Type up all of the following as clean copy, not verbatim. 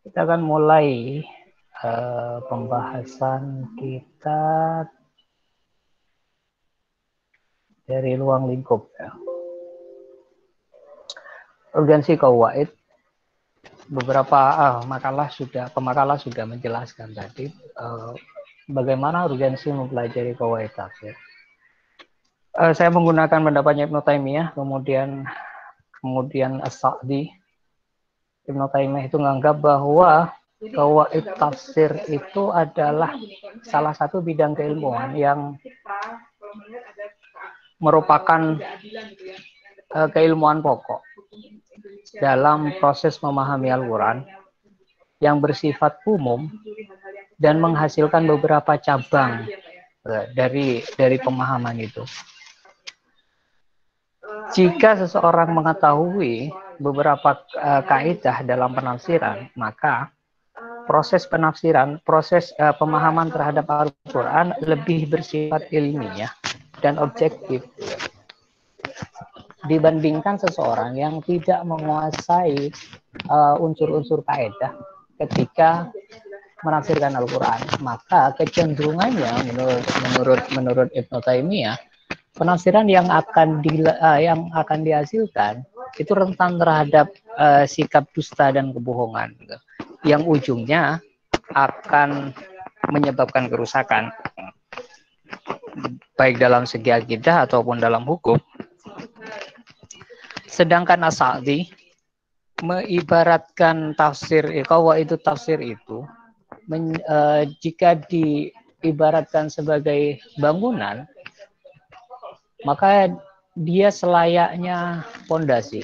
Kita akan mulai pembahasan kita dari ruang lingkup. Ya. Urgensi kawaid, beberapa pemakalah sudah menjelaskan tadi bagaimana urgensi mempelajari kawaid tafsir. Saya menggunakan pendapatnya Ibnu Taimiyah, kemudian As-Sa'di. Ibnu Taimiyah itu menganggap bahwa kawaid tafsir itu adalah salah satu bidang keilmuan yang merupakan keilmuan pokok dalam proses memahami Al-Quran yang bersifat umum dan menghasilkan beberapa cabang dari pemahaman itu. Jika seseorang mengetahui beberapa kaidah dalam penafsiran, maka proses pemahaman terhadap Al-Quran lebih bersifat ilmiah dan objektif dibandingkan seseorang yang tidak menguasai unsur-unsur kaidah ketika menafsirkan Al-Quran. Maka kecenderungannya menurut Ibnu Taimiyah, penafsiran yang akan dihasilkan itu rentan terhadap sikap dusta dan kebohongan, yang ujungnya akan menyebabkan kerusakan baik dalam segi akidah ataupun dalam hukum. Sedangkan As-Sa'di mengibaratkan tafsir itu jika diibaratkan sebagai bangunan, maka dia selayaknya pondasi,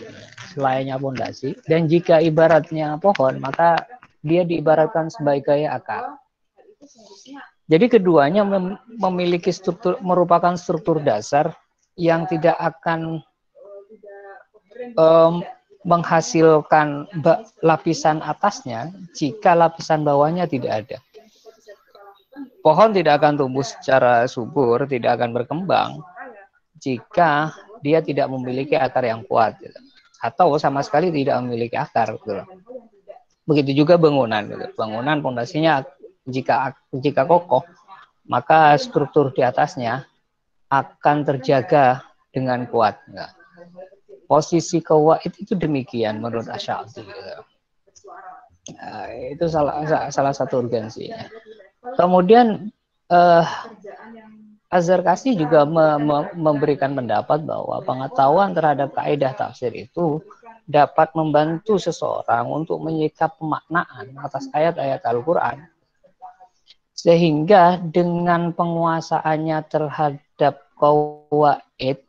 dan jika ibaratnya pohon, maka dia diibaratkan sebagai akar. Jadi keduanya merupakan struktur dasar yang tidak akan menghasilkan lapisan atasnya jika lapisan bawahnya tidak ada. Pohon tidak akan tumbuh secara subur, tidak akan berkembang jika dia tidak memiliki akar yang kuat, atau sama sekali tidak memiliki akar. Begitu juga bangunan. Bangunan pondasinya jika kokoh, maka struktur di atasnya akan terjaga dengan kuat. Posisi kawaid itu demikian menurut Asy-Syafi'i. Itu salah satu urgensinya. Kemudian Az-Zarkashi juga memberikan pendapat bahwa pengetahuan terhadap kaidah tafsir itu dapat membantu seseorang untuk menyikap pemaknaan atas ayat-ayat Al-Quran, sehingga dengan penguasaannya terhadap qawaid,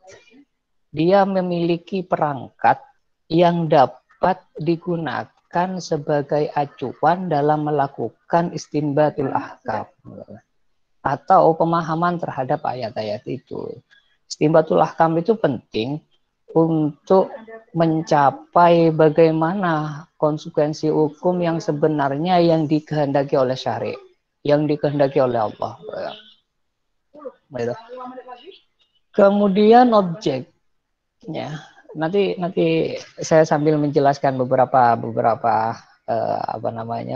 dia memiliki perangkat yang dapat digunakan sebagai acuan dalam melakukan istinbatul ahkam atau pemahaman terhadap ayat-ayat itu. Istinbatul ahkam itu penting untuk mencapai bagaimana konsekuensi hukum yang sebenarnya yang dikehendaki oleh syari', yang dikehendaki oleh Allah. Kemudian objeknya, nanti saya sambil menjelaskan beberapa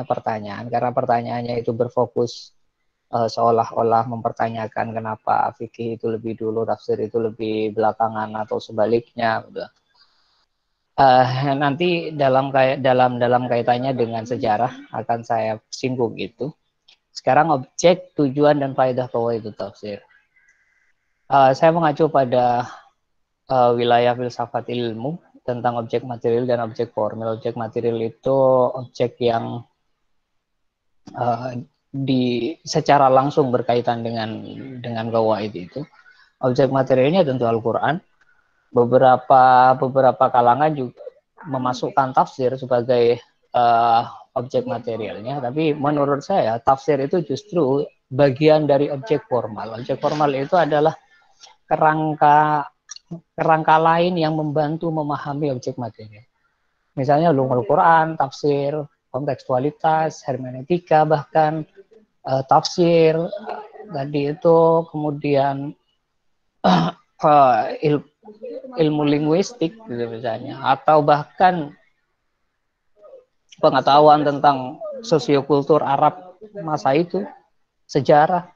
pertanyaan, karena pertanyaannya itu berfokus seolah-olah mempertanyakan kenapa fikih itu lebih dulu, tafsir itu lebih belakangan atau sebaliknya. Nanti dalam kaitannya dengan sejarah akan saya singgung itu. Sekarang objek, tujuan, dan faedah qawaid tafsir. Saya mengacu pada wilayah filsafat ilmu tentang objek material dan objek formil. Objek material itu objek yang secara langsung berkaitan dengan qawaid itu. Objek materialnya tentu Al-Quran. Beberapa kalangan juga memasukkan tafsir sebagai objek materialnya, tapi menurut saya tafsir itu justru bagian dari objek formal. Objek formal itu adalah kerangka lain yang membantu memahami objek material. Misalnya ulumul Quran, tafsir, kontekstualitas, hermeneutika, bahkan tafsir tadi itu, kemudian ilmu linguistik gitu misalnya, atau bahkan pengetahuan tentang sosiokultur Arab masa itu, sejarah,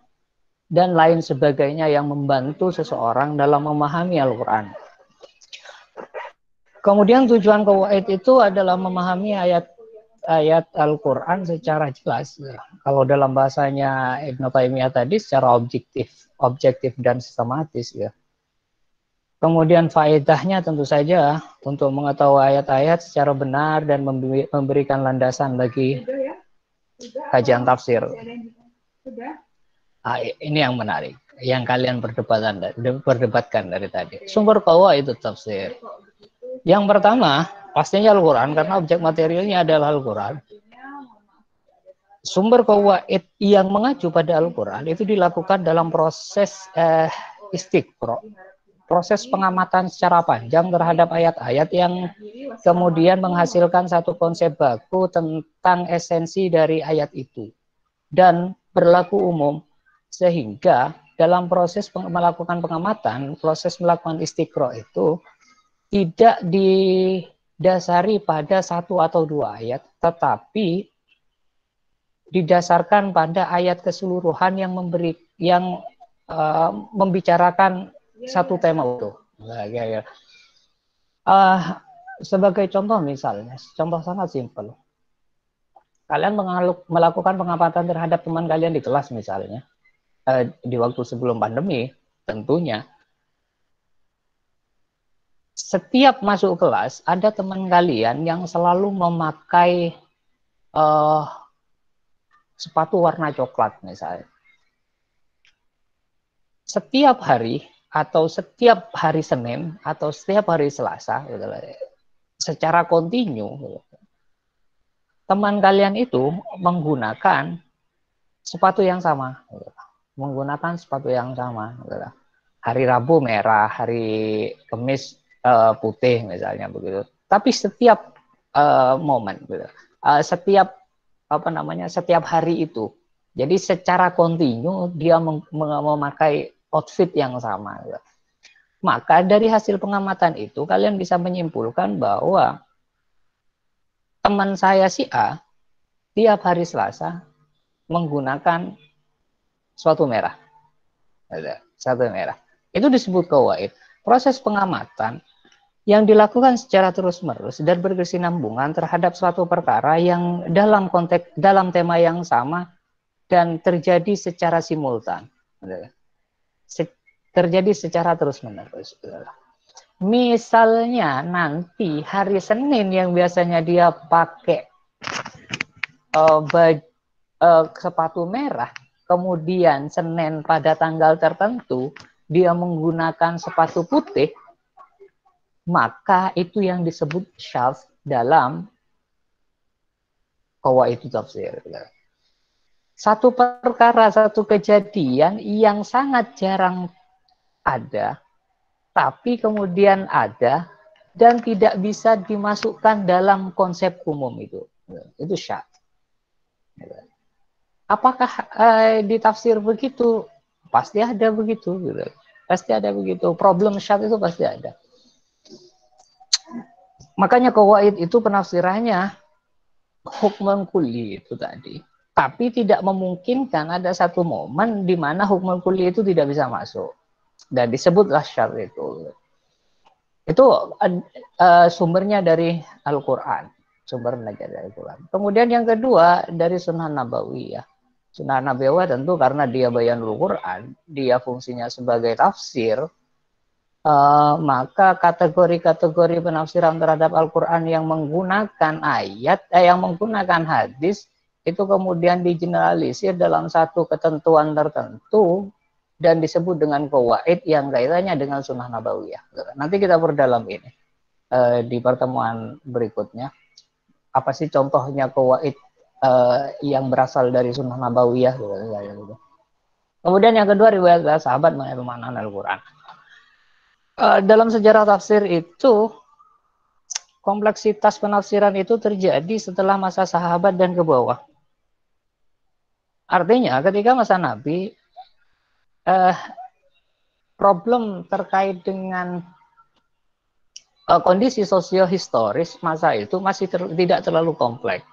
dan lain sebagainya yang membantu seseorang dalam memahami Al-Quran. Kemudian tujuan qawaid itu adalah memahami ayat Al-Quran secara jelas. Kalau dalam bahasanya Ibnu Taimiyah tadi secara objektif dan sistematis ya. Kemudian faedahnya tentu saja untuk mengetahui ayat-ayat secara benar dan memberikan landasan bagi kajian tafsir. Ini yang menarik, yang kalian perdebatkan dari tadi. Sumber qawaid itu tafsir. Yang pertama, pastinya Al-Quran, karena objek materialnya adalah Al-Quran. Sumber qawaid yang mengacu pada Al-Quran itu dilakukan dalam proses istiqra, proses pengamatan secara panjang terhadap ayat-ayat yang kemudian menghasilkan satu konsep baku tentang esensi dari ayat itu dan berlaku umum, sehingga dalam proses melakukan pengamatan, proses melakukan istiqra itu tidak didasari pada satu atau dua ayat, tetapi didasarkan pada ayat keseluruhan yang membicarakan satu tema itu. Sebagai contoh misalnya, contoh sangat simpel. Kalian melakukan pengamatan terhadap teman kalian di kelas misalnya, di waktu sebelum pandemi, tentunya setiap masuk kelas ada teman kalian yang selalu memakai sepatu warna coklat misalnya. Setiap hari atau setiap hari Senin atau setiap hari Selasa, secara kontinu, teman kalian itu menggunakan sepatu yang sama, Hari Rabu merah, hari Kamis putih misalnya begitu. Tapi setiap momen, setiap hari itu, jadi secara kontinu dia memakai outfit yang sama. Maka dari hasil pengamatan itu kalian bisa menyimpulkan bahwa teman saya si A tiap hari Selasa menggunakan sepatu merah. Itu disebut qawaid. Proses pengamatan yang dilakukan secara terus-menerus dan berkesinambungan terhadap suatu perkara yang dalam tema yang sama dan terjadi secara simultan. Terjadi secara terus-menerus. Misalnya nanti hari Senin yang biasanya dia pakai sepatu merah, kemudian Senin pada tanggal tertentu dia menggunakan sepatu putih, maka itu yang disebut syadz dalam qawaid tafsir. Satu perkara, satu kejadian yang sangat jarang ada, tapi kemudian ada dan tidak bisa dimasukkan dalam konsep umum itu syadz. Apakah ditafsir begitu? Pasti ada begitu. Pasti ada begitu. Problem syadz itu pasti ada. Makanya qawaid itu penafsirannya hukmun kulli itu tadi. Tapi tidak memungkinkan ada satu momen di mana hukmun kulli itu tidak bisa masuk. Dan disebutlah syadz itu. Itu sumbernya dari Al-Quran. Kemudian yang kedua dari Sunnah Nabawiyah. Sunnah Nabawiyah tentu karena dia bayanul Quran, dia fungsinya sebagai tafsir, maka kategori-kategori penafsiran terhadap Al-Quran yang menggunakan ayat, yang menggunakan hadis, itu kemudian digeneralisir dalam satu ketentuan tertentu dan disebut dengan qawaid yang kaitannya dengan Sunnah Nabawiyah. Nanti kita perdalam ini di pertemuan berikutnya. Apa sih contohnya qawaid yang berasal dari Sunnah Nabawiyah. Kemudian yang kedua, riwayat sahabat mengenai pemaknaan Al-Quran. Dalam sejarah tafsir itu, kompleksitas penafsiran itu terjadi setelah masa sahabat dan ke bawah. Artinya ketika masa Nabi, problem terkait dengan kondisi sosio-historis masa itu masih tidak terlalu kompleks.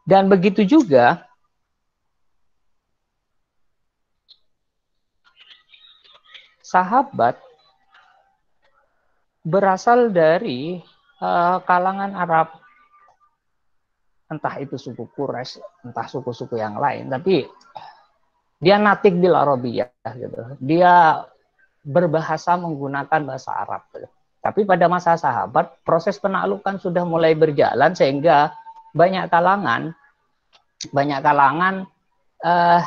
Dan begitu juga sahabat berasal dari kalangan Arab, entah itu suku Quraisy, entah suku-suku yang lain, tapi dia natik bil Arabiyah gitu. Dia berbahasa menggunakan bahasa Arab gitu. Tapi pada masa sahabat proses penaklukan sudah mulai berjalan sehingga banyak kalangan eh,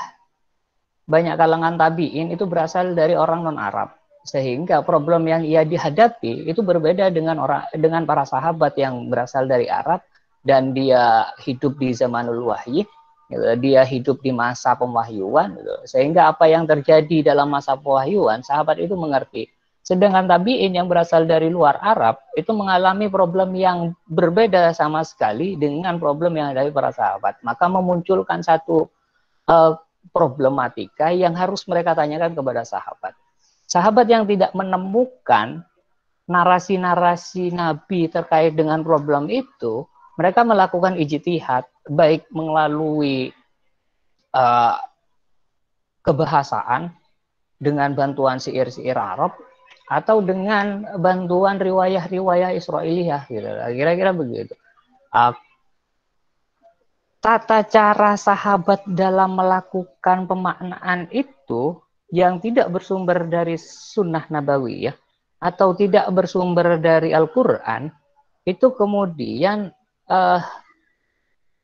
banyak kalangan tabiin itu berasal dari orang non Arab, sehingga problem yang ia dihadapi itu berbeda dengan para sahabat yang berasal dari Arab dan dia hidup di zamanul wahyi, gitu. Dia hidup di masa pemwahyuan, gitu. Sehingga apa yang terjadi dalam masa pemwahyuan sahabat itu mengerti. Sedangkan tabiin yang berasal dari luar Arab itu mengalami problem yang berbeda sama sekali dengan problem yang dari para sahabat. Maka memunculkan satu uh, problematika yang harus mereka tanyakan kepada sahabat. Sahabat yang tidak menemukan narasi-narasi Nabi terkait dengan problem itu, mereka melakukan ijtihad, baik melalui uh, kebahasaan dengan bantuan syair-syair Arab atau dengan bantuan riwayah-riwayah Israiliyah, gitu. Kira-kira begitu. Tata cara sahabat dalam melakukan pemaknaan itu yang tidak bersumber dari sunnah nabawiyah atau tidak bersumber dari Al-Quran, itu kemudian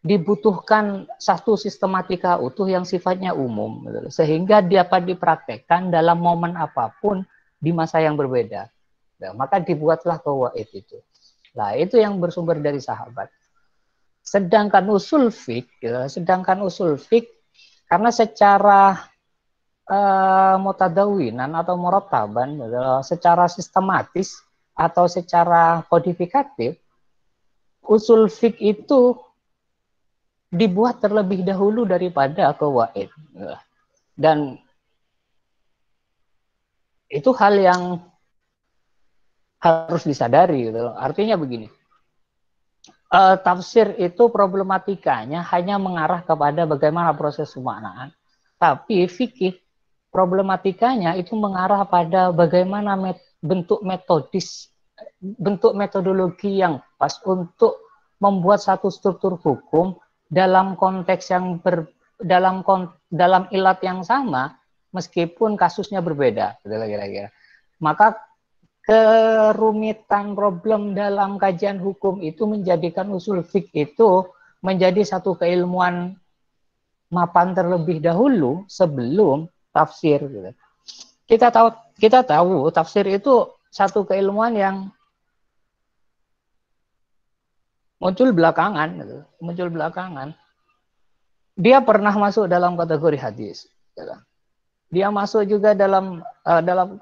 dibutuhkan satu sistematika utuh yang sifatnya umum, sehingga dapat dipraktekkan dalam momen apapun di masa yang berbeda. Nah, maka dibuatlah qawaid itu. Nah, itu yang bersumber dari sahabat. Sedangkan usul fik karena secara mutadawinan atau murattaban, secara sistematis atau secara kodifikatif, usul fik itu dibuat terlebih dahulu daripada qawaid. Dan itu hal yang harus disadari, gitu. Artinya begini, tafsir itu problematikanya hanya mengarah kepada bagaimana proses pemaknaan, tapi fikih problematikanya itu mengarah pada bagaimana bentuk metodologi yang pas untuk membuat satu struktur hukum dalam konteks yang dalam ilat yang sama meskipun kasusnya berbeda, kira-kira. Maka kerumitan problem dalam kajian hukum itu menjadikan usul fik itu menjadi satu keilmuan mapan terlebih dahulu sebelum tafsir. Kita tahu tafsir itu satu keilmuan yang muncul belakangan. Dia pernah masuk dalam kategori hadis. Dia masuk juga dalam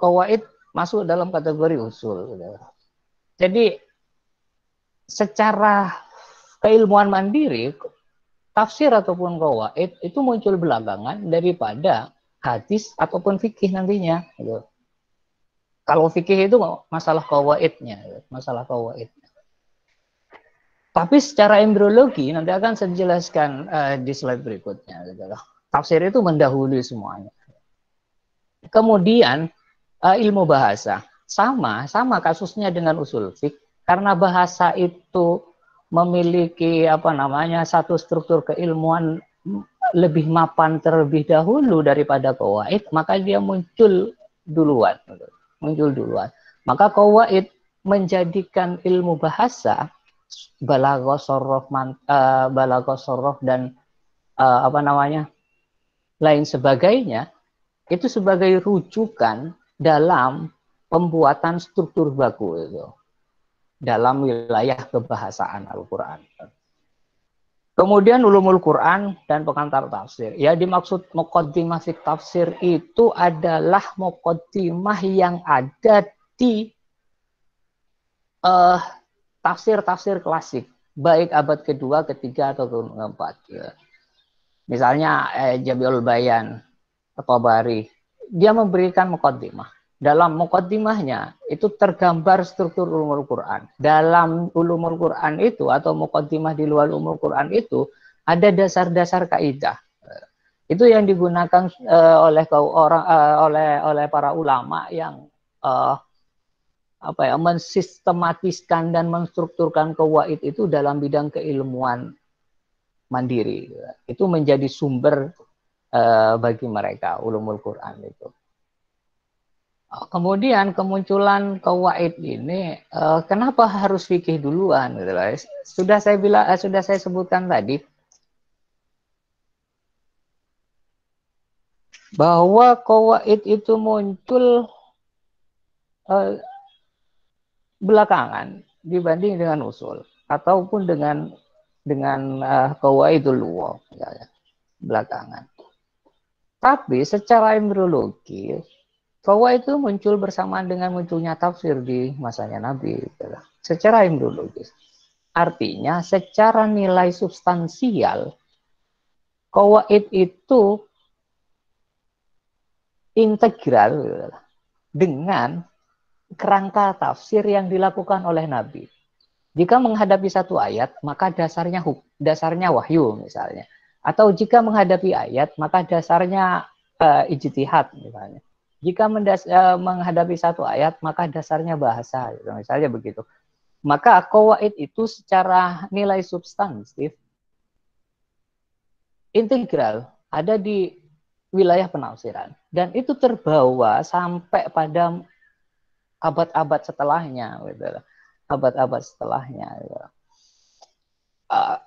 qawaid, masuk dalam kategori usul. Jadi secara keilmuan mandiri, tafsir ataupun qawaid itu muncul belakangan daripada hadis ataupun fikih nantinya. Kalau fikih itu masalah qawaidnya. Tapi secara embriologi nanti akan saya jelaskan di slide berikutnya. Tafsir itu mendahului semuanya. Kemudian ilmu bahasa sama kasusnya dengan usul fik, karena bahasa itu memiliki satu struktur keilmuan lebih mapan terlebih dahulu daripada qawaid, maka dia muncul duluan. Maka qawaid menjadikan ilmu bahasa balaghah, sorof dan lain sebagainya itu sebagai rujukan dalam pembuatan struktur baku itu dalam wilayah kebahasaan Al-Quran. Kemudian ulumul Quran dan pengantar tafsir. Ya, dimaksud muqaddimah fik tafsir itu adalah muqaddimah yang ada di tafsir-tafsir klasik, baik abad kedua, ketiga atau keempat. Misalnya Jami'ul Bayan, At-Tabari, dia memberikan muqaddimah. Dalam muqaddimahnya itu tergambar struktur ulumul Quran. Dalam ulumul Quran itu atau muqaddimah di luar ulumul Quran itu ada dasar-dasar kaidah. Itu yang digunakan oleh para ulama yang mensistematiskan dan menstrukturkan qawaid itu dalam bidang keilmuan mandiri. Itu menjadi sumber bagi mereka ulumul Quran itu. Kemudian kemunculan qawaid ini kenapa harus fikih duluan gitu lah. Sudah saya sebutkan tadi bahwa qawaid itu muncul belakangan dibanding dengan usul ataupun dengan qawaidul lughah belakangan. Tapi secara embriologi qawaid itu muncul bersamaan dengan munculnya tafsir di masanya Nabi secara embriologis. Artinya secara nilai substansial qawaid itu integral dengan kerangka tafsir yang dilakukan oleh Nabi. Jika menghadapi satu ayat, maka dasarnya wahyu misalnya. Atau jika menghadapi ayat, maka dasarnya ijtihad misalnya. Jika menghadapi satu ayat, maka dasarnya bahasa, gitu, misalnya begitu. Maka qawaid itu secara nilai substantif integral ada di wilayah penafsiran dan itu terbawa sampai pada abad-abad setelahnya, gitu. Abad-abad setelahnya. Gitu.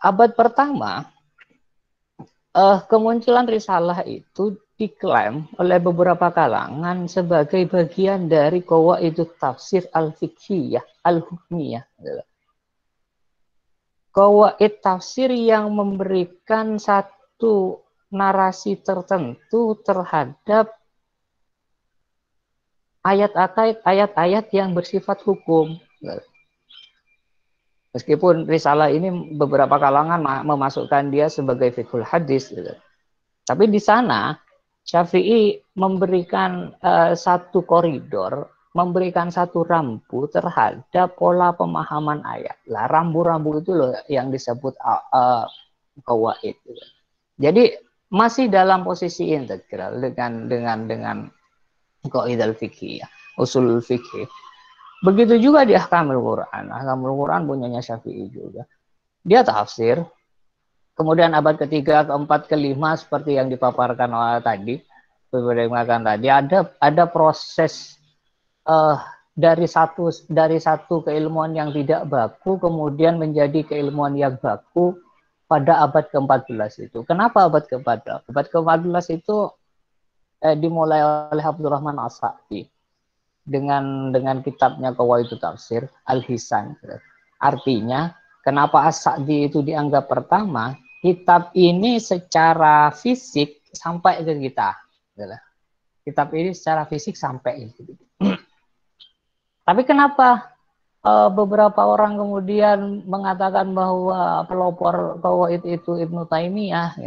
Abad pertama, kemunculan risalah itu diklaim oleh beberapa kalangan sebagai bagian dari qawaidut tafsir al-fiqhiyah, al-hukmiyah. Gitu. Qawaid tafsir yang memberikan satu narasi tertentu terhadap ayat-ayat yang bersifat hukum. Meskipun risalah ini beberapa kalangan memasukkan dia sebagai fiqhul hadis, gitu. Tapi di sana Syafi'i memberikan satu koridor, memberikan satu rambu terhadap pola pemahaman ayat. Lah rambu-rambu itu loh yang disebut qawaid. Gitu. Jadi masih dalam posisi integral dengan qaidul fiqhiyah, usul fikih. Begitu juga di Ahkamul Quran. Ahkamul Quran punyanya Syafi'i juga. Dia tafsir. Kemudian abad ketiga, keempat, kelima seperti yang dipaparkan tadi, ada proses dari satu keilmuan yang tidak baku kemudian menjadi keilmuan yang baku pada abad ke-14 itu. Kenapa abad ke-14? Abad ke-14 itu dimulai oleh Abdurrahman As-Sa'di dengan kitabnya Qawaidut Tafsir Al-Hisan. Artinya, kenapa As-Sa'di itu dianggap pertama? Kitab ini secara fisik sampai ke kita. Kitab ini secara fisik sampai. Tapi kenapa beberapa orang kemudian mengatakan bahwa pelopor Qawaid itu Ibnu Taimiyah?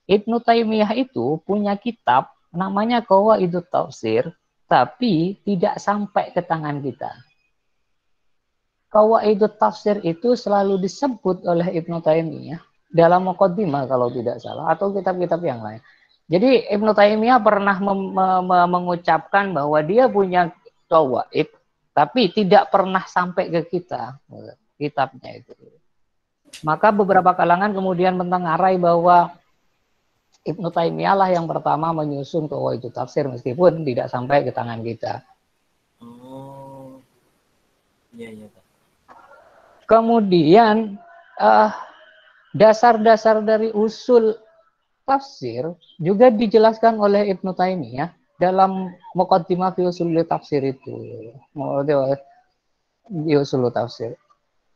Ibnu Taimiyah itu punya kitab namanya Qawaidut Tafsir, tapi tidak sampai ke tangan kita. Qawaidut Tafsir itu selalu disebut oleh Ibnu Taimiyah dalam Muqaddimah kalau tidak salah, atau kitab-kitab yang lain. Jadi Ibnu Taimiyah pernah mengucapkan bahwa dia punya qawaid, tapi tidak pernah sampai ke kita kitabnya itu. Maka beberapa kalangan kemudian mentengarai bahwa Ibnu Taimiyah lah yang pertama menyusun Qawaidut Tafsir meskipun tidak sampai ke tangan kita. Oh, iya. Kemudian dasar-dasar dari usul tafsir juga dijelaskan oleh Ibnu Taimiyah dalam Muqaddimah fi Usul Tafsir itu. Usul Tafsir.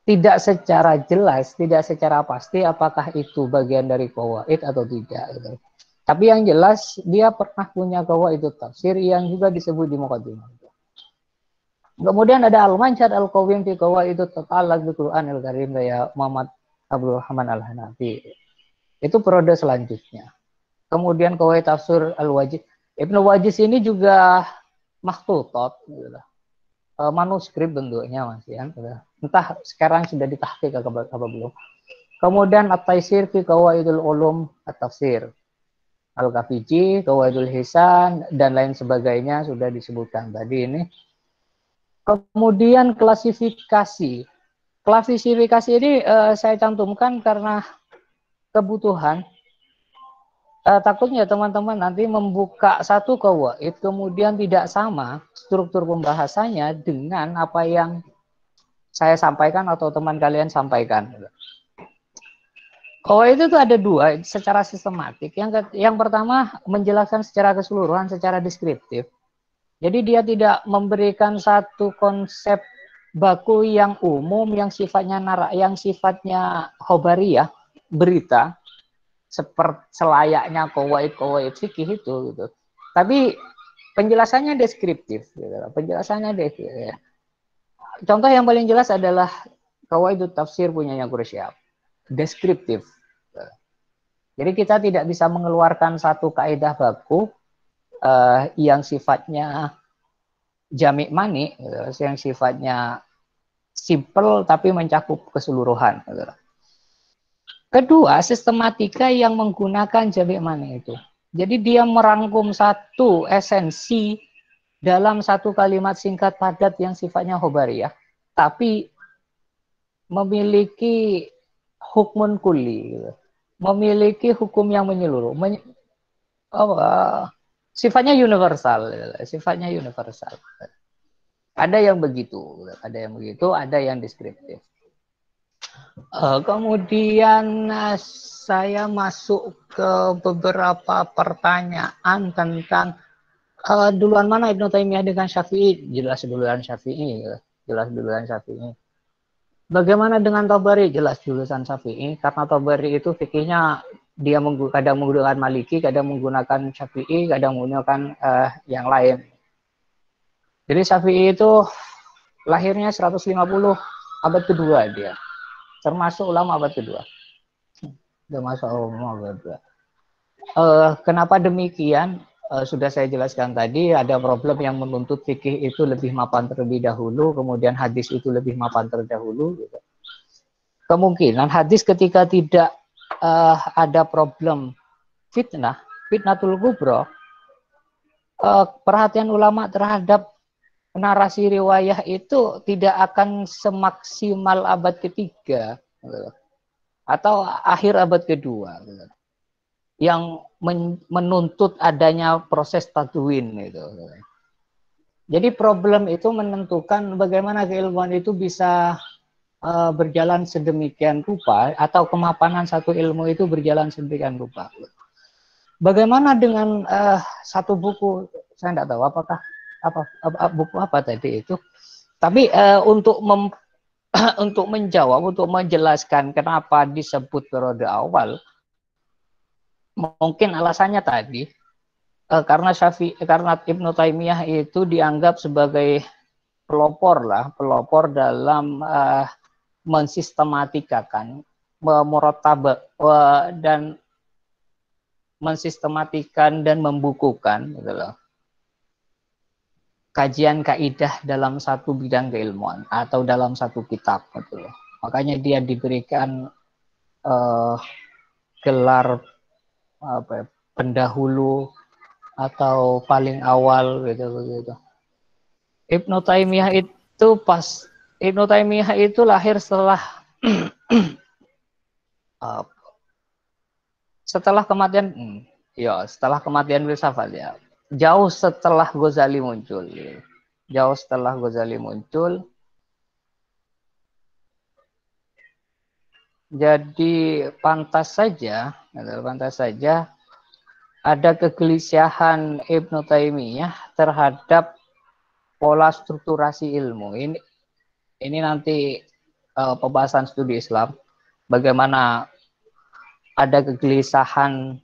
Tidak secara jelas, tidak secara pasti apakah itu bagian dari qawaid atau tidak. Gitu. Tapi yang jelas dia pernah punya qawaidut tafsir yang juga disebut di Muqaddimah. Kemudian ada Al-Manshad Al-Qawim fi qawaidut tata'allaq bil Qur'anil Karim kayak Muhammad Abdul Rahman Al-Hanafi. Itu periode selanjutnya. Kemudian qawaid tafsir Al-Wajiz. Ibnu Wajiz ini juga makhtutat gitu. Manuskrip bentuknya masih kan. Entah sekarang sudah ditahqiq apa belum. Kemudian at-taisir fi qawaidul ulum at-tafsir. Al-Kafiji, Qawaidul Hisan, dan lain sebagainya sudah disebutkan tadi ini. Kemudian klasifikasi. Klasifikasi ini saya cantumkan karena kebutuhan. Takutnya teman-teman nanti membuka satu qawaid, kemudian tidak sama struktur pembahasannya dengan apa yang saya sampaikan atau teman kalian sampaikan. Qawaid itu ada dua secara sistematik. Yang pertama menjelaskan secara keseluruhan, secara deskriptif. Jadi dia tidak memberikan satu konsep baku yang umum, yang sifatnya khobariyah, berita, seperti selayaknya qawaid fikih itu gitu. Tapi penjelasannya deskriptif gitu. Penjelasannya deskriptif. Contoh yang paling jelas adalah qawaidut tafsir punyanya Quraisyab. Deskriptif. Jadi kita tidak bisa mengeluarkan satu kaidah baku yang sifatnya jamik mani, yang sifatnya simple tapi mencakup keseluruhan. Kedua, sistematika yang menggunakan jamik mani itu. Jadi dia merangkum satu esensi dalam satu kalimat singkat padat yang sifatnya khobariyah, tapi memiliki hukmun kulli, memiliki hukum yang menyeluruh, sifatnya universal, sifatnya universal. Ada yang begitu, ada yang deskriptif. Kemudian saya masuk ke beberapa pertanyaan tentang duluan mana Ibnu Taimiyah dengan Syafi'i? Jelas duluan Syafi'i, jelas duluan Syafi'i. Bagaimana dengan Tabari? Jelas duluan Syafi'i, karena Tabari itu fikihnya dia kadang menggunakan Maliki, kadang menggunakan Syafi'i, kadang menggunakan yang lain. Jadi Syafi'i itu lahirnya 150 abad kedua dia, termasuk ulama abad kedua. Termasuk ulama abad kedua. Kenapa demikian? Sudah saya jelaskan tadi, ada problem yang menuntut fikih itu lebih mapan terlebih dahulu, kemudian hadis itu lebih mapan terdahulu. Gitu. Kemungkinan hadis ketika tidak ada problem fitnatul kubro, perhatian ulama terhadap narasi riwayah itu tidak akan semaksimal abad ketiga atau akhir abad kedua yang menuntut adanya proses tadwin itu. Jadi problem itu menentukan bagaimana keilmuan itu bisa berjalan sedemikian rupa atau kemapanan satu ilmu itu berjalan sedemikian rupa. Bagaimana dengan satu buku, saya tidak tahu apakah buku apa tadi itu. Tapi untuk menjawab, untuk menjelaskan kenapa disebut periode awal, mungkin alasannya tadi karena Ibnu Taimiyah itu dianggap sebagai pelopor dalam mensistematikakan, dan mensistematikan dan membukukan gitu loh, kajian kaidah dalam satu bidang keilmuan atau dalam satu kitab gitu loh. Makanya dia diberikan gelar pendahulu atau paling awal gitu. Ibnu Taimiyah itu lahir setelah setelah kematian filsafat ya. Jauh setelah Ghazali muncul. Jadi pantas saja ada kegelisahan Ibnu Taimiyah terhadap pola strukturasi ilmu. Ini nanti pembahasan studi Islam, bagaimana ada kegelisahan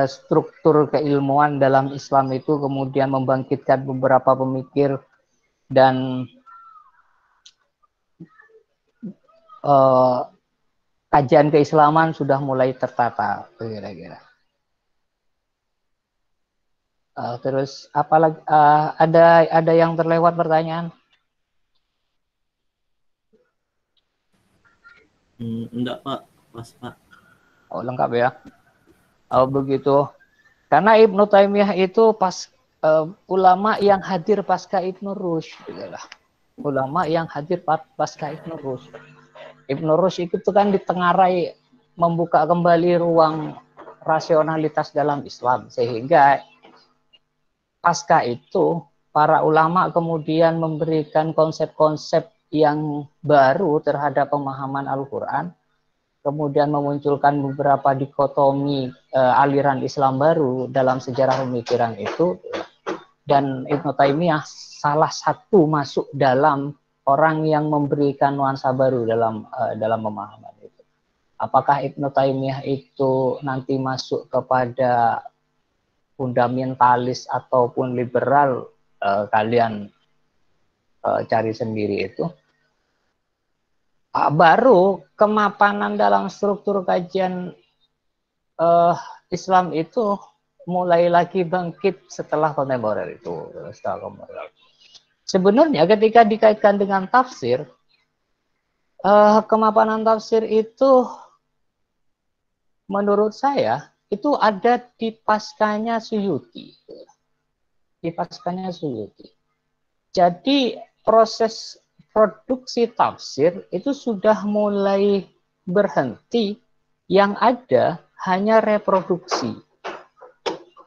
struktur keilmuan dalam Islam itu kemudian membangkitkan beberapa pemikir dan kajian keislaman sudah mulai tertata kira-kira. Terus apalagi ada yang terlewat pertanyaan? Enggak Pak, pas Pak. Oh, lengkap ya. Oh, begitu. Karena Ibnu Taimiyah itu ulama yang hadir pasca Ibnu Rushd, gitu lah. Ulama yang hadir pasca Ibnu Rushd. Ibnu Rushd itu kan ditengarai membuka kembali ruang rasionalitas dalam Islam, sehingga pasca itu para ulama kemudian memberikan konsep-konsep yang baru terhadap pemahaman Al-Quran, kemudian memunculkan beberapa dikotomi aliran Islam baru dalam sejarah pemikiran itu, dan Ibnu Taimiyah salah satu masuk dalam orang yang memberikan nuansa baru dalam pemahaman itu. Apakah Ibnu Taimiyah itu nanti masuk kepada fundamentalis ataupun liberal, kalian cari sendiri itu. Baru kemapanan dalam struktur kajian Islam itu mulai lagi bangkit setelah kontemporer itu. Sebenarnya ketika dikaitkan dengan tafsir, kemapanan tafsir itu menurut saya itu ada di paskanya Suyuti. Di paskanya Suyuti. Jadi proses produksi tafsir itu sudah mulai berhenti, yang ada hanya reproduksi.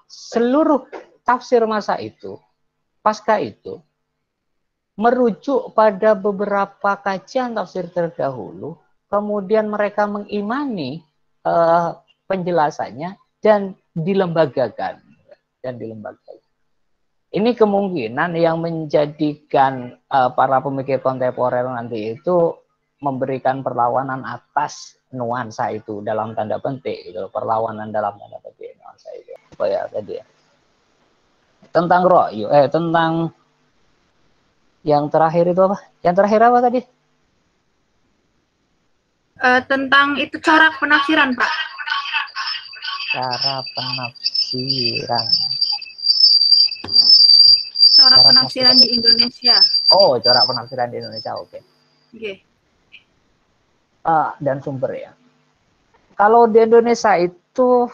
Seluruh tafsir masa itu, pasca itu, merujuk pada beberapa kajian tafsir terdahulu, kemudian mereka mengimani penjelasannya dan dilembagakan. Ini kemungkinan yang menjadikan para pemikir kontemporer nanti itu memberikan perlawanan atas nuansa itu dalam tanda petik, gitu. Perlawanan dalam tanda petik nuansa itu. Apa ya tadi ya? Tentang ro'yu, tentang yang terakhir itu apa? Yang terakhir apa tadi? Tentang itu corak penafsiran, Pak. Cara penafsiran. Corak penafsiran di Indonesia. Oh, corak penafsiran di Indonesia, oke. Okay. Dan sumber ya. Kalau di Indonesia itu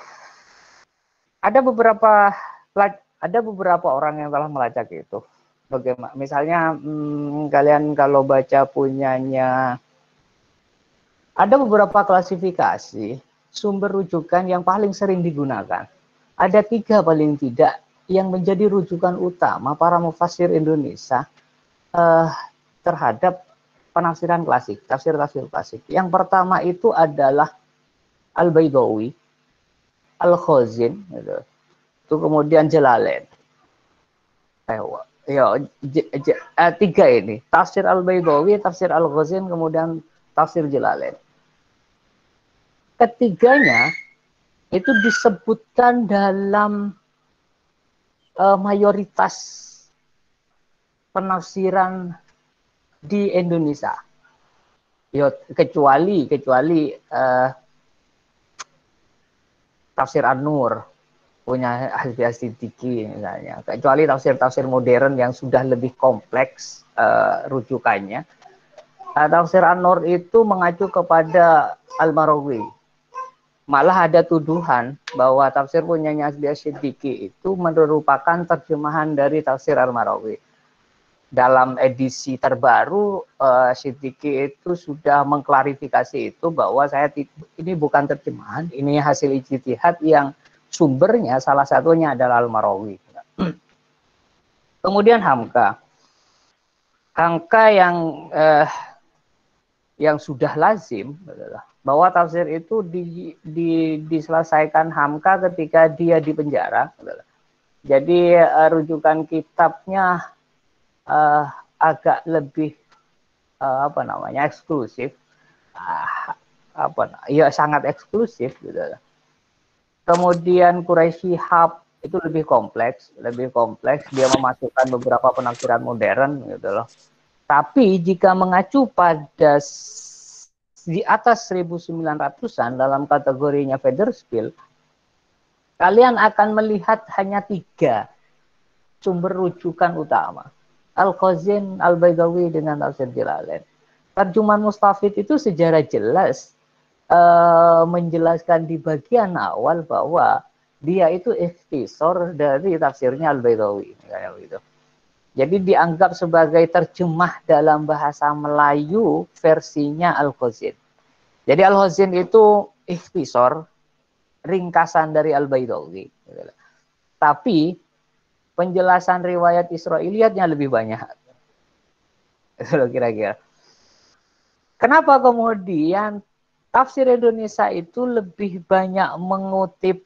ada beberapa orang yang telah melacak itu. Bagaimana? Misalnya kalian kalau baca punyanya, ada beberapa klasifikasi sumber rujukan yang paling sering digunakan. Ada 3 paling tidak yang menjadi rujukan utama para mufassir Indonesia terhadap penafsiran klasik, tafsir-tafsir klasik. Yang pertama itu adalah Al-Baydawi, Al-Khazin, gitu. Itu kemudian Jalalain. 3 ini, tafsir Al-Baydawi, tafsir Al-Khazin, kemudian tafsir Jalalain. Ketiganya itu disebutkan dalam mayoritas penafsiran di Indonesia. Kecuali tafsir An-Nur punya Hasbi As-Siddiqi misalnya. Kecuali tafsir-tafsir modern yang sudah lebih kompleks rujukannya. Tafsir An-Nur itu mengacu kepada Al-Marawi. Malah ada tuduhan bahwa tafsir punyanya Hasbi As-Siddiqi itu merupakan terjemahan dari tafsir Al-Marawi. Dalam edisi terbaru, Siddiqi itu sudah mengklarifikasi itu bahwa ini bukan terjemahan, ini hasil ijtihad yang sumbernya salah satunya adalah Al-Marawi. Kemudian Hamka yang sudah lazim adalah bahwa tafsir itu diselesaikan Hamka ketika dia di penjara. Jadi rujukan kitabnya agak lebih eksklusif, sangat eksklusif gitu. Kemudian Quraisy Shihab itu lebih kompleks, dia memasukkan beberapa penafsiran modern gitu loh. Tapi jika mengacu pada di atas 1900-an dalam kategorinya Federspiel, kalian akan melihat hanya 3 sumber rujukan utama. Al-Khazin, Al-Baydawi dengan tafsir Jalalain. Tarjuman Mustafid itu sejarah jelas menjelaskan di bagian awal bahwa dia itu ikhtisor dari tafsirnya Al-Baydawi. Gitu. Jadi dianggap sebagai terjemah dalam bahasa Melayu versinya Al-Khazin. Jadi Al-Khazin itu ikhtisor, ringkasan dari Al-Baydawi. Tapi penjelasan riwayat Israiliyatnya lebih banyak. Itu kira-kira. Kenapa kemudian tafsir Indonesia itu lebih banyak mengutip,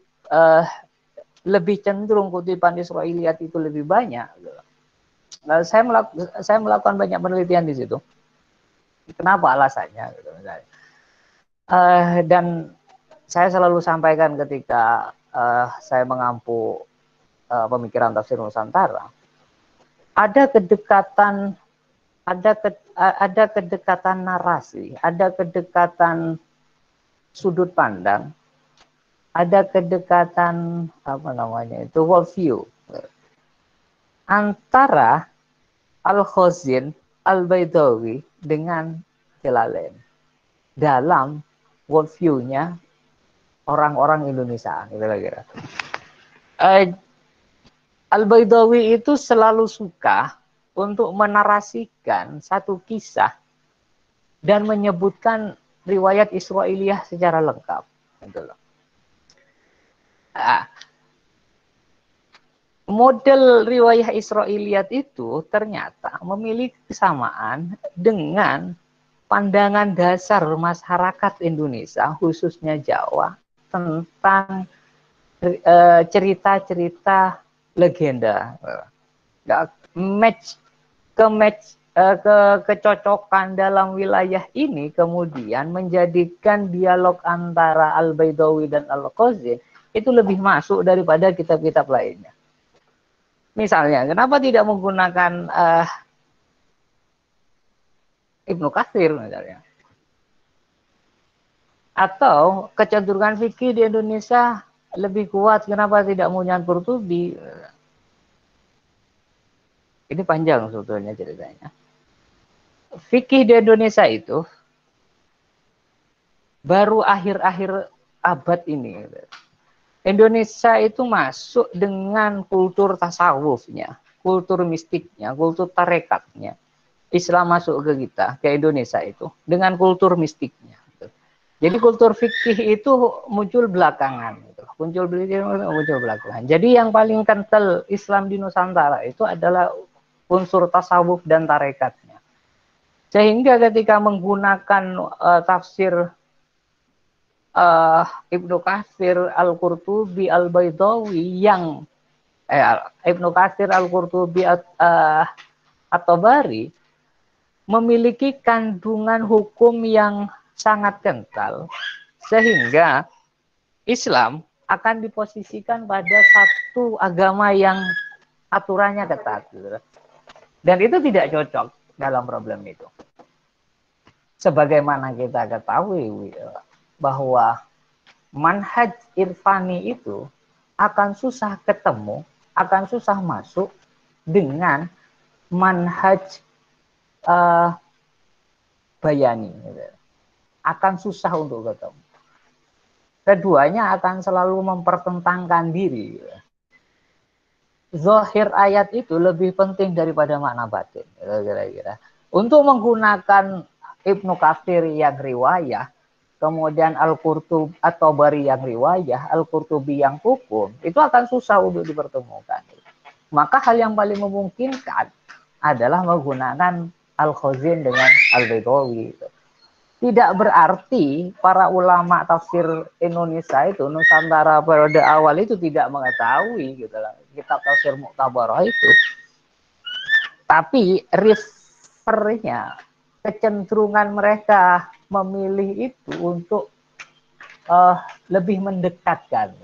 lebih cenderung kutipan Israiliyat itu lebih banyak? Nah, saya melakukan banyak penelitian di situ. Kenapa alasannya? Dan saya selalu sampaikan ketika saya mengampu pemikiran tafsir Nusantara, ada kedekatan, ada kedekatan narasi, ada kedekatan sudut pandang, ada kedekatan worldview antara Al-Khazin, Al-Baydawi dengan Jalalain dalam worldview-nya orang-orang Indonesia, kira-kira. Al-Baydawi itu selalu suka untuk menarasikan satu kisah dan menyebutkan riwayat Israiliyah secara lengkap. Model riwayat Israiliyat itu ternyata memiliki kesamaan dengan pandangan dasar masyarakat Indonesia, khususnya Jawa, tentang cerita-cerita legenda. Kecocokan dalam wilayah ini kemudian menjadikan dialog antara Al-Baydawi dan Al-Khazin itu lebih masuk daripada kitab-kitab lainnya. Misalnya, kenapa tidak menggunakan Ibnu Katsir misalnya? Atau kecenderungan fikih di Indonesia lebih kuat, kenapa tidak menggunakan Qurtubi? Ini panjang sebetulnya ceritanya. Fikih di Indonesia itu baru akhir-akhir abad ini. Indonesia itu masuk dengan kultur tasawufnya, kultur mistiknya, kultur tarekatnya. Islam masuk ke kita, ke Indonesia itu, dengan kultur mistiknya. Jadi kultur fikih itu muncul belakangan. Muncul belakangan. Jadi yang paling kental Islam di Nusantara itu adalah unsur tasawuf dan tarekatnya. Sehingga ketika menggunakan tafsir Ibnu Katsir, Al-Qurtubi, Al-Baydawi yang Ibnu Katsir, Al-Qurtubi, At-Tabari memiliki kandungan hukum yang sangat kental sehingga Islam akan diposisikan pada satu agama yang aturannya ketat. Dan itu tidak cocok dalam problem itu. Sebagaimana kita ketahui bahwa manhaj irfani itu akan susah ketemu, akan susah masuk dengan manhaj bayani. Akan susah untuk ketemu. Keduanya akan selalu mempertentangkan diri. Zahir ayat itu lebih penting daripada makna batin. Kira-kira. Untuk menggunakan Ibnu Katsir yang riwayah, kemudian Al-Qurtubi atau Tabari yang riwayah, Al-Qurtubi yang hukum, itu akan susah untuk dipertemukan. Maka hal yang paling memungkinkan adalah menggunakan Al-Khazin dengan Al-Baydawi. Tidak berarti para ulama tafsir Indonesia itu, Nusantara periode awal itu tidak mengetahui gitu lah, kitab tafsir Mu'tabarah itu. Tapi refernya, kecenderungan mereka memilih itu untuk lebih mendekatkan.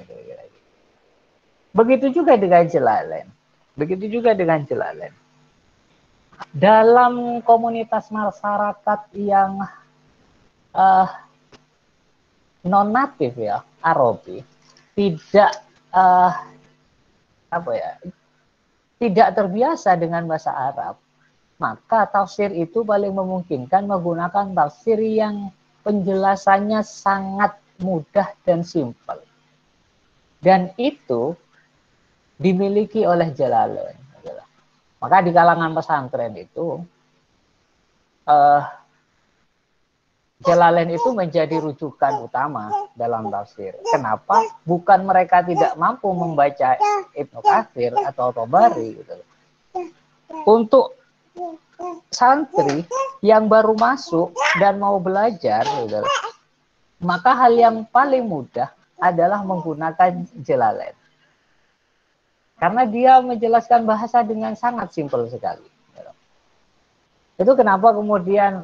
Begitu juga dengan Jalalain. Begitu juga dengan Jalalain. Dalam komunitas masyarakat yang non-natif ya, Arabi, tidak tidak terbiasa dengan bahasa Arab, maka tafsir itu paling memungkinkan menggunakan tafsir yang penjelasannya sangat mudah dan simpel. Dan itu dimiliki oleh Jalalain. Maka di kalangan pesantren itu Jalalain itu menjadi rujukan utama dalam tafsir. Kenapa? Bukan mereka tidak mampu membaca Ibnu Katsir atau Tabari gitu. Untuk santri yang baru masuk dan mau belajar gitu, maka hal yang paling mudah adalah menggunakan Jalalain. Karena dia menjelaskan bahasa dengan sangat simpel sekali. Itu kenapa kemudian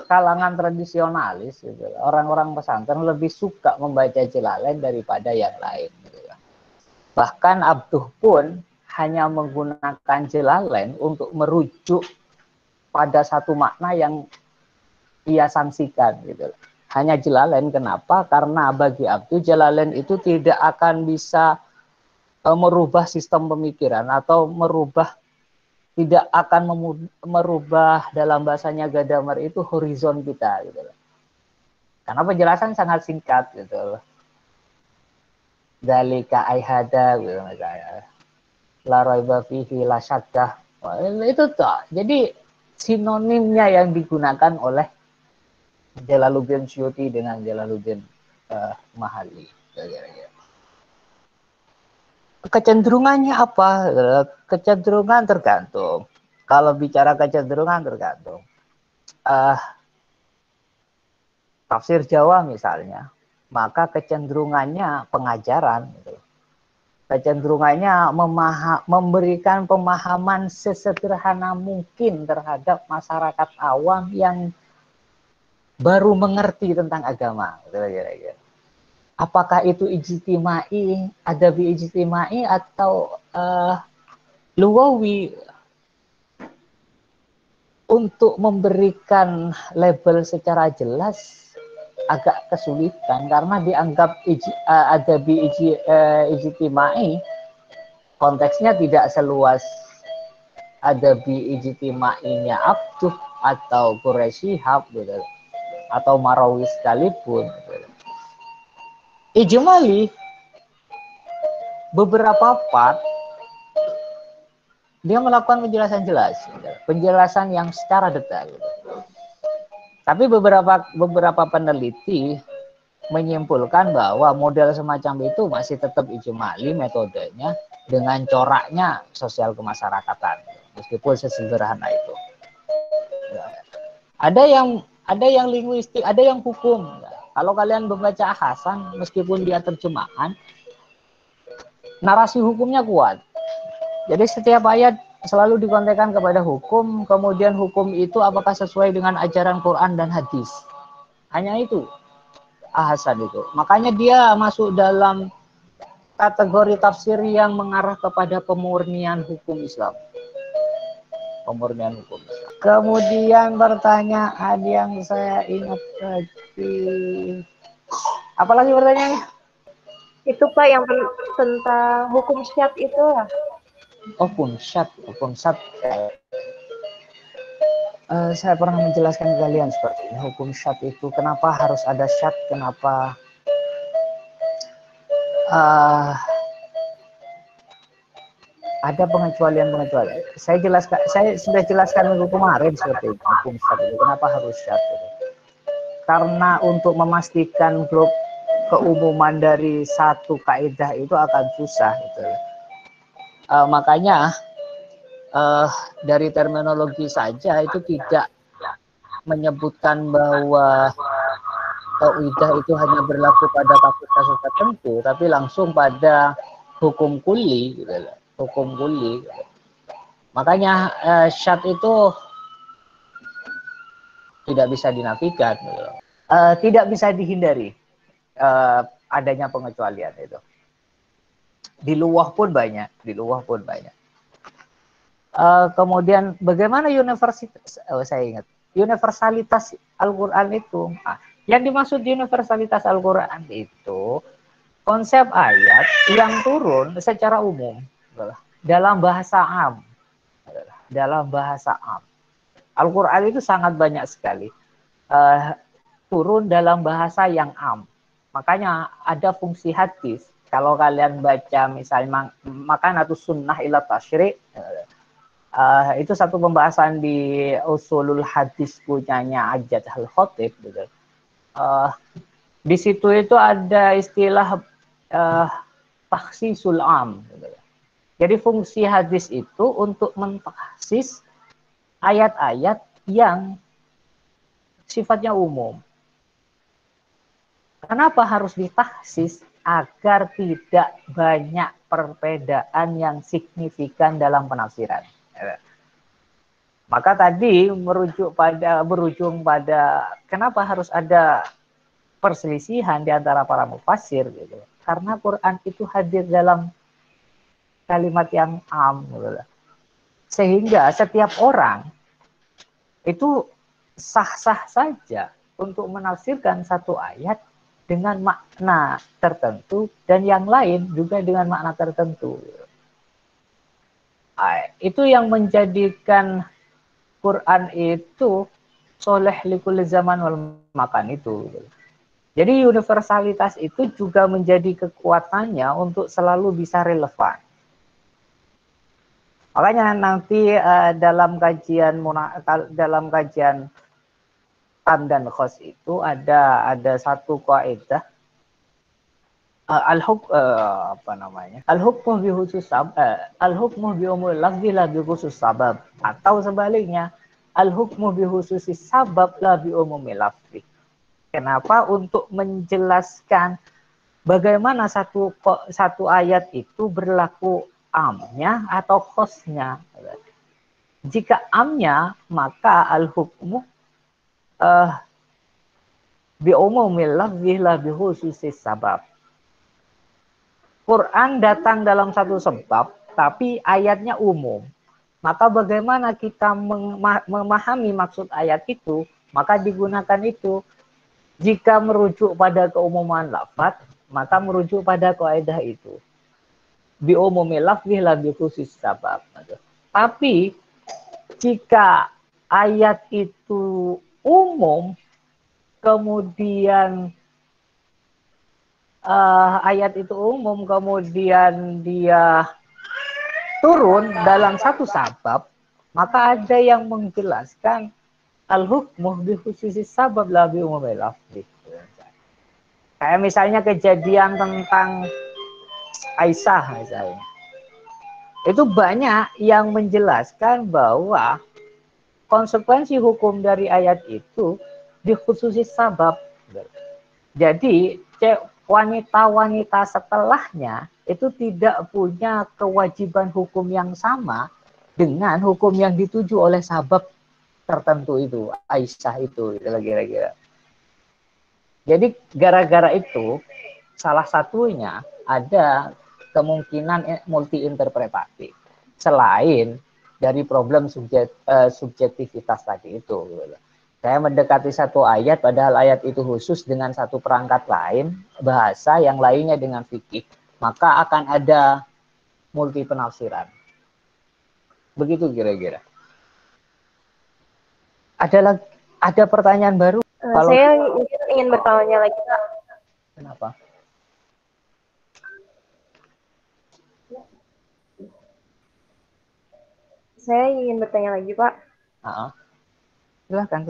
kalangan tradisionalis, gitu, orang-orang pesantren lebih suka membaca Jalalain daripada yang lain. Gitu. Bahkan Abduh pun hanya menggunakan Jalalain untuk merujuk pada satu makna yang ia sangsikan. Gitu. Hanya Jalalain, kenapa? Karena bagi Abduh, Jalalain itu tidak akan bisa merubah sistem pemikiran atau tidak akan merubah, dalam bahasanya Gadamer itu, horizon kita gitu loh. Karena penjelasan sangat singkat gitu loh. Dalika aihada gitu misalnya. La raiba fihi la syaddah. Itu tuh. Jadi sinonimnya yang digunakan oleh Jalaluddin Suyuti dengan Jalaluddin Mahalli. Kecenderungannya apa? Kecenderungan tergantung. Kalau bicara kecenderungan tergantung. Tafsir Jawa misalnya, maka kecenderungannya pengajaran. Gitu. Kecenderungannya memberikan pemahaman sesederhana mungkin terhadap masyarakat awam yang baru mengerti tentang agama. Gitu. Apakah itu ijtimai, adabi ijtimai atau lugawi? Untuk memberikan label secara jelas agak kesulitan karena dianggap adabi ijtimai konteksnya tidak seluas adabi ijtimainya Abduh atau Quraisy Shihab gitu, atau Marawi sekalipun. Gitu. Ijmali beberapa part dia melakukan penjelasan jelas, penjelasan yang secara detail. Tapi beberapa peneliti menyimpulkan bahwa model semacam itu masih tetap ijmali metodenya dengan coraknya sosial kemasyarakatan, meskipun sesederhana itu. Ada yang linguistik, ada yang hukum. Kalau kalian membaca Hasan, meskipun dia terjemahan, narasi hukumnya kuat. Jadi setiap ayat selalu dikontekskan kepada hukum, kemudian hukum itu apakah sesuai dengan ajaran Quran dan hadis. Hanya itu Hasan itu. Makanya dia masuk dalam kategori tafsir yang mengarah kepada pemurnian hukum Islam. Pemurnian hukum Islam. Kemudian pertanyaan yang saya ingat tadi, apalagi pertanyaannya? Itu Pak yang tentang hukum syad itu. Hukum syad. Saya pernah menjelaskan ke kalian seperti ini. Hukum syad itu kenapa harus ada syad, kenapa ada pengecualian. Saya sudah jelaskan minggu kemarin seperti itu. Hukum syad itu kenapa harus syad itu. Karena untuk memastikan blok keumuman dari satu kaidah itu akan susah gitu. Makanya dari terminologi saja itu tidak menyebutkan bahwa kaidah itu hanya berlaku pada kasus-kasus tertentu, tapi langsung pada hukum kuli, gitu. Hukum kuli. Makanya syad itu tidak bisa dinafikan, gitu. Tidak bisa dihindari adanya pengecualian itu. Di luar pun banyak. Kemudian bagaimana universalitas Al-Quran itu? Yang dimaksud universalitas Al-Quran itu konsep ayat yang turun secara umum dalam bahasa am. dalam bahasa am. Al-Quran itu sangat banyak sekali turun dalam bahasa yang am. Makanya ada fungsi hadis. Kalau kalian baca misalnya makan atau sunnah ila tasyri', itu satu pembahasan di usulul hadis punyanya Ajat al-Khatib. Gitu. Di situ itu ada istilah takhsisul am. Gitu. Jadi fungsi hadis itu untuk mentaksis ayat-ayat yang sifatnya umum. Kenapa harus ditaksis? Agar tidak banyak perbedaan yang signifikan dalam penafsiran. Maka tadi berujung pada kenapa harus ada perselisihan di antara para mufassir gitu. Karena Quran itu hadir dalam kalimat yang am gitu. Sehingga setiap orang itu sah-sah saja untuk menafsirkan satu ayat dengan makna tertentu dan yang lain juga dengan makna tertentu. Itu yang menjadikan Quran itu soleh likul zaman wal makan itu. Jadi universalitas itu juga menjadi kekuatannya untuk selalu bisa relevan. Makanya nanti dalam kajian am dan khos itu ada satu kaidah al-hukmu bi khusus al-hukmu bi umul lafzi la bi khusus sabab, atau sebaliknya al-hukmu bi khususis sabab la bi umumil lafzi. Kenapa? Untuk menjelaskan bagaimana satu ayat itu berlaku amnya atau khosnya. Jika amnya, maka al-hukmu bi umumil lafzi la bi khususis sabab. Quran datang dalam satu sebab, tapi ayatnya umum. Maka bagaimana kita memahami maksud ayat itu, maka digunakan itu. Jika merujuk pada keumuman lafaz, maka merujuk pada kaidah itu. Bi umumil lafzi la bi khususis sabab. Tapi jika ayat itu umum, kemudian kemudian dia turun dalam satu sabab, maka ada yang menjelaskan al-hukmu bi khususis sabab la bi umumil lafzi. Kayak misalnya kejadian tentang Aisyah misalnya. Itu banyak yang menjelaskan bahwa konsekuensi hukum dari ayat itu dikhususi sabab. Jadi wanita-wanita setelahnya itu tidak punya kewajiban hukum yang sama dengan hukum yang dituju oleh sabab tertentu itu, Aisyah itu kira-kira. Jadi gara-gara itu salah satunya ada kemungkinan multi interpretatif selain dari problem subjektivitas tadi itu. Saya mendekati satu ayat padahal ayat itu khusus dengan satu perangkat lain, bahasa yang lainnya dengan fikih, maka akan ada multi penafsiran. Begitu kira-kira. Ada pertanyaan baru? Saya ingin bertanya lagi, Pak. Kenapa? Saya ingin bertanya lagi, Pak. Silahkan.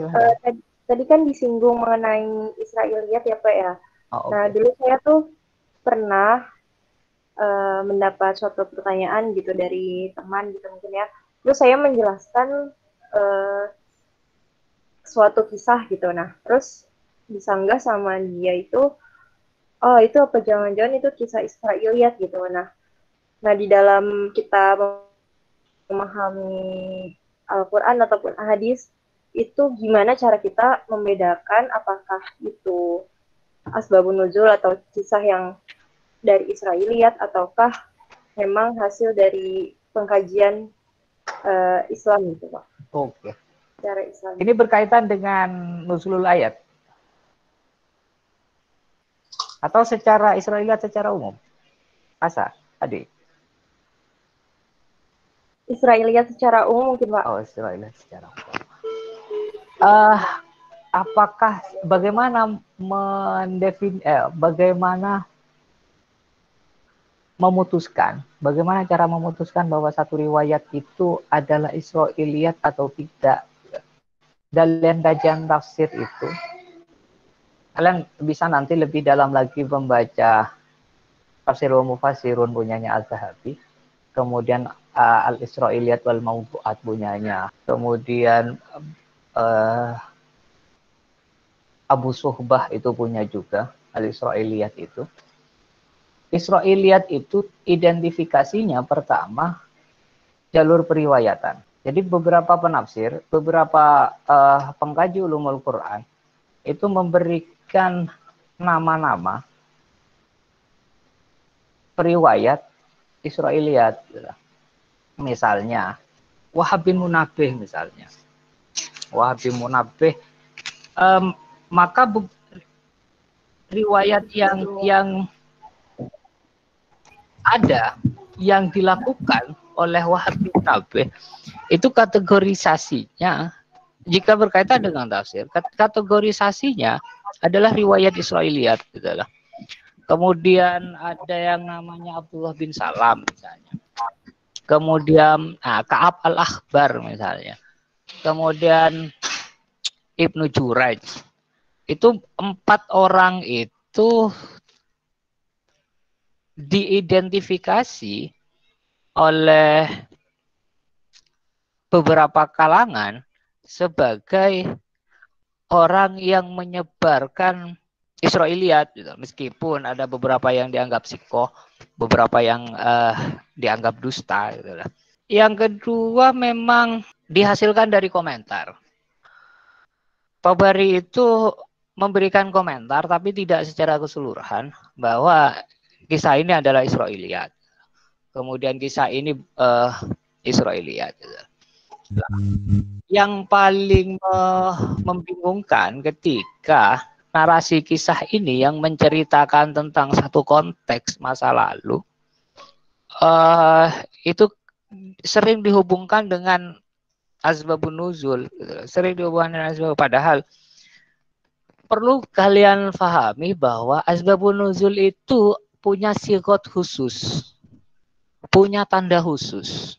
Tadi kan disinggung mengenai Israiliyat ya, Pak ya. Nah, dulu saya tuh pernah mendapat suatu pertanyaan gitu dari teman gitu mungkin ya. Terus saya menjelaskan suatu kisah gitu. Nah, terus disanggah sama dia itu, oh itu apa jangan-jangan itu kisah Israiliyat gitu. Nah di dalam kita memahami Al-Quran ataupun hadis itu gimana cara kita membedakan apakah itu asbabun nuzul atau kisah yang dari Israiliyat ataukah memang hasil dari pengkajian Islam gitu Pak. Oke. Cara Islam. Ini berkaitan dengan nuzulul ayat atau secara Israiliyat secara umum? Asa, adik. Israiliyat secara umum mungkin, Pak. Oh, Israiliyat secara umum. Apakah bagaimana bagaimana bagaimana cara memutuskan bahwa satu riwayat itu adalah Israiliyat atau tidak? Dalam kajian tafsir itu, kalian bisa nanti lebih dalam lagi membaca Tafsirul Mufassirun punyanya Az-Zahabi, kemudian Al-Israiliyat wal Mawdu'at punyanya, kemudian Abu Suhbah itu punya juga Al-Israiliyat itu. Israiliyat itu identifikasinya pertama jalur periwayatan. Jadi beberapa penafsir, beberapa pengkaji ulumul Quran itu memberikan nama-nama periwayat Israiliyat. Misalnya Wahab bin Munabbih misalnya. Wahab bin Munabbih, maka riwayat yang ada yang dilakukan oleh Wahab bin Munabbih itu kategorisasinya, jika berkaitan dengan tafsir, kategorisasinya adalah riwayat Israiliyat gitu lah. Kemudian ada yang namanya Abdullah bin Salam misalnya. Kemudian Ka'ab al-Akhbar misalnya. Kemudian Ibnu Jurayj. Itu 4 orang itu diidentifikasi oleh beberapa kalangan sebagai orang yang menyebarkan Israiliyat, gitu. Meskipun ada beberapa yang dianggap sikoh, beberapa yang dianggap dusta. Gitu. Yang kedua memang dihasilkan dari komentar. Tabari itu memberikan komentar, tapi tidak secara keseluruhan bahwa kisah ini adalah Israiliyat. Kemudian kisah ini Israiliyat. Gitu. Yang paling membingungkan ketika narasi kisah ini yang menceritakan tentang satu konteks masa lalu, itu sering dihubungkan dengan asbabun nuzul, sering dihubungkan dengan asbab. Padahal perlu kalian pahami bahwa asbabun nuzul itu punya sigot khusus, punya tanda khusus,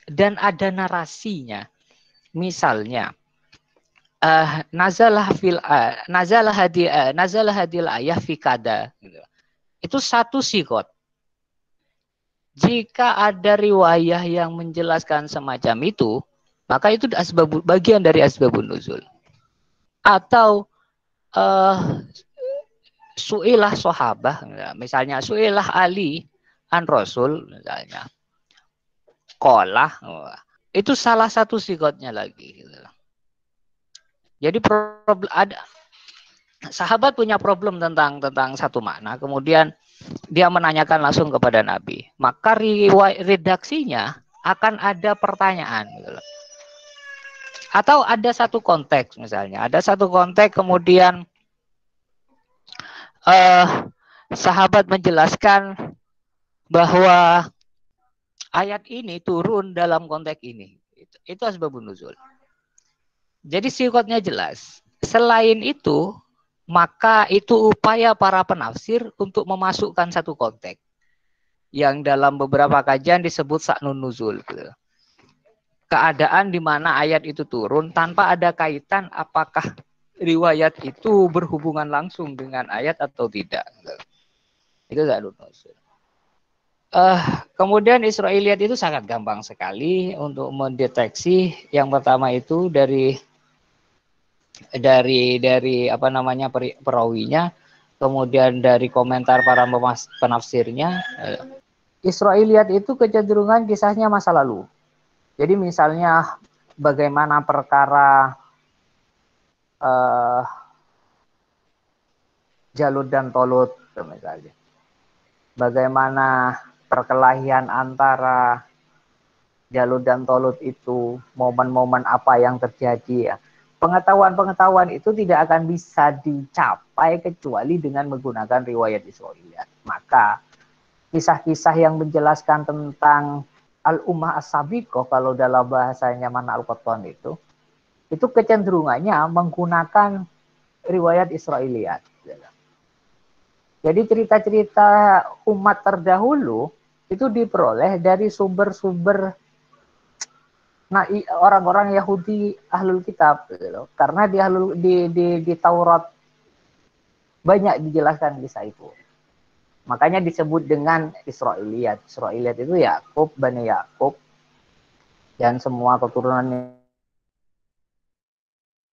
dan ada narasinya. Misalnya, nazalah hadil ayah fi kada. Itu satu sigot. Jika ada riwayah yang menjelaskan semacam itu, maka itu bagian dari asbabun nuzul. Atau su'ilah sahabah, misalnya su'ilah Ali an Rasul misalnya. Qala, itu salah satu sigotnya lagi. Jadi ada sahabat punya problem tentang satu makna, kemudian dia menanyakan langsung kepada Nabi. Maka redaksinya akan ada pertanyaan. Atau ada satu konteks misalnya, kemudian sahabat menjelaskan bahwa ayat ini turun dalam konteks ini. Itu asbabun nuzul. Jadi sikotnya jelas. Selain itu, maka itu upaya para penafsir untuk memasukkan satu konteks yang dalam beberapa kajian disebut sa'nun nuzul. Keadaan di mana ayat itu turun tanpa ada kaitan apakah riwayat itu berhubungan langsung dengan ayat atau tidak. Itu sa'nun nuzul. Kemudian Israiliyat itu sangat gampang sekali untuk mendeteksi. Yang pertama itu dari apa namanya perawinya, kemudian dari komentar para penafsirnya. Israiliyat itu kecenderungan kisahnya masa lalu. Jadi misalnya bagaimana perkara Jalut dan Tolut misalnya. Bagaimana perkelahian antara Jalut dan Tolut itu, momen-momen apa yang terjadi ya. Pengetahuan itu tidak akan bisa dicapai kecuali dengan menggunakan riwayat Israiliyat. Maka kisah-kisah yang menjelaskan tentang al-ummah as-sabiqah, kalau dalam bahasanya Mana al-Qattan itu kecenderungannya menggunakan riwayat Israiliyat. Jadi cerita-cerita umat terdahulu itu diperoleh dari sumber-sumber orang-orang Yahudi ahlul kitab, karena di Taurat banyak dijelaskan kisah itu. Makanya disebut dengan Israiliyat. Israiliyat itu Yakub, Bani Yakub, dan semua keturunannya.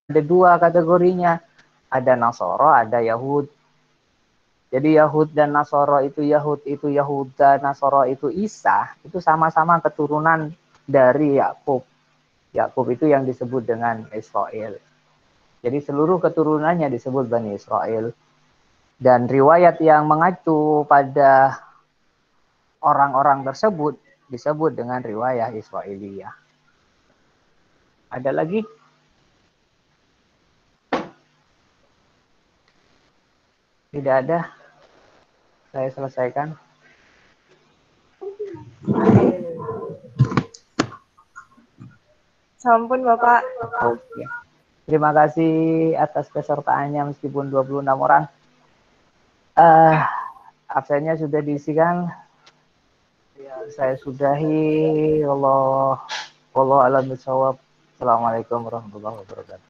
Ada dua kategorinya, ada Nasoro, ada Yahud. Jadi Yahud dan Nasoro itu Yahuda, Nasoro itu Isa, itu sama-sama keturunan dari Yakub. Yakub itu yang disebut dengan Israel. Jadi seluruh keturunannya disebut Bani Israel. Dan riwayat yang mengacu pada orang-orang tersebut disebut dengan riwayat Israiliyah. Ada lagi? Tidak ada. Saya selesaikan. Sampun Bapak. Oke. Terima kasih atas pesertaannya meskipun 26 orang. Absennya sudah diisikan. Ya, saya sudahi. Wallahu a'lam bishawab. Assalamualaikum warahmatullahi wabarakatuh.